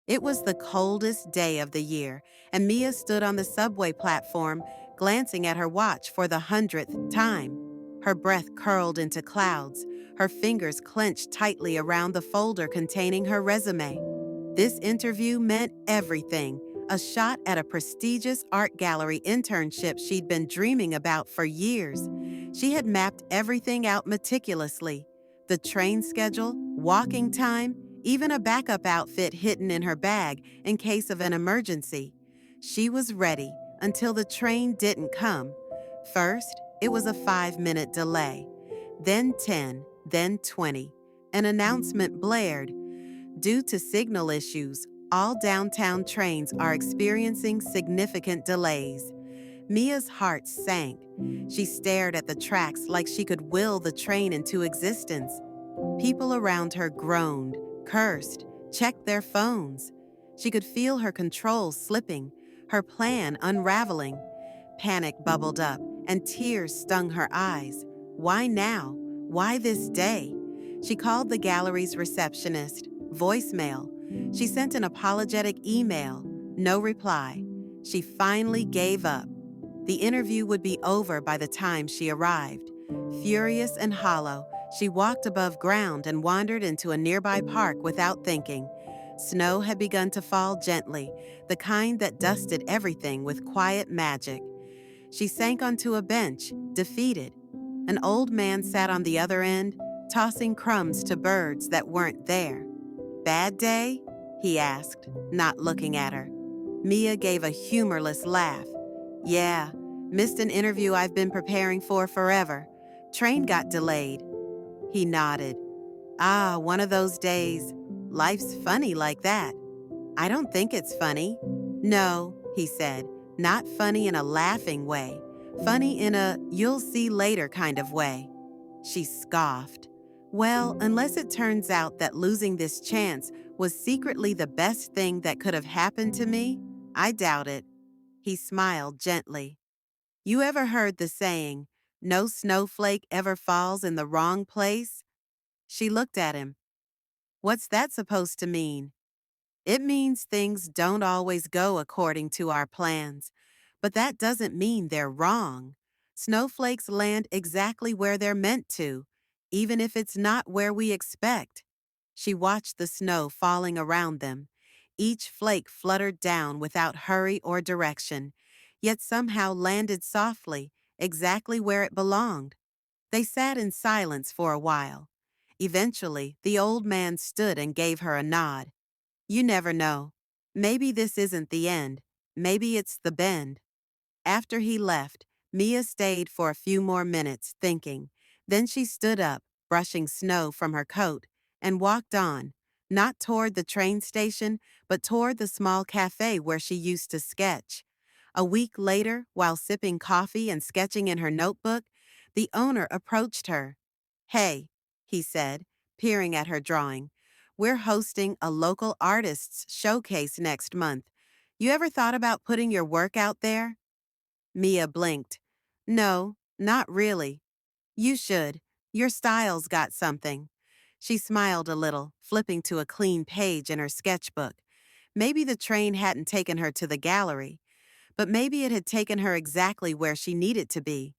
It was the coldest day of the year, and Mia stood on the subway platform, glancing at her watch for the 100th time. Her breath curled into clouds, her fingers clenched tightly around the folder containing her resume. This interview meant everything, a shot at a prestigious art gallery internship she'd been dreaming about for years. She had mapped everything out meticulously: the train schedule, walking time, even a backup outfit hidden in her bag in case of an emergency. She was ready until the train didn't come. First, it was a 5-minute delay, then 10, then 20. An announcement blared. Due to signal issues, all downtown trains are experiencing significant delays. Mia's heart sank. She stared at the tracks like she could will the train into existence. People around her groaned, cursed, checked their phones. She could feel her control slipping, her plan unraveling. Panic bubbled up, and tears stung her eyes. Why now? Why this day? She called the gallery's receptionist. Voicemail. She sent an apologetic email. No reply. She finally gave up. The interview would be over by the time she arrived. Furious and hollow, she walked above ground and wandered into a nearby park without thinking. Snow had begun to fall gently, the kind that dusted everything with quiet magic. She sank onto a bench, defeated. An old man sat on the other end, tossing crumbs to birds that weren't there. "Bad day?" he asked, not looking at her. Mia gave a humorless laugh. "Yeah, missed an interview I've been preparing for forever. Train got delayed." He nodded. "Ah, one of those days. Life's funny like that." "I don't think it's funny." "No," he said, "not funny in a laughing way. Funny in a you'll see later kind of way." She scoffed. "Well, unless it turns out that losing this chance was secretly the best thing that could have happened to me, I doubt it." He smiled gently. "You ever heard the saying, 'No snowflake ever falls in the wrong place'?" She looked at him. "What's that supposed to mean?" "It means things don't always go according to our plans, but that doesn't mean they're wrong. Snowflakes land exactly where they're meant to, even if it's not where we expect." She watched the snow falling around them. Each flake fluttered down without hurry or direction, yet somehow landed softly, exactly where it belonged. They sat in silence for a while. Eventually, the old man stood and gave her a nod. "You never know. Maybe this isn't the end. Maybe it's the bend." After he left, Mia stayed for a few more minutes, thinking. Then she stood up, brushing snow from her coat, and walked on, not toward the train station, but toward the small cafe where she used to sketch. A week later, while sipping coffee and sketching in her notebook, the owner approached her. "Hey," he said, peering at her drawing, "we're hosting a local artists showcase next month. You ever thought about putting your work out there?" Mia blinked. "No, not really." "You should. Your style's got something." She smiled a little, flipping to a clean page in her sketchbook. Maybe the train hadn't taken her to the gallery, but maybe it had taken her exactly where she needed to be.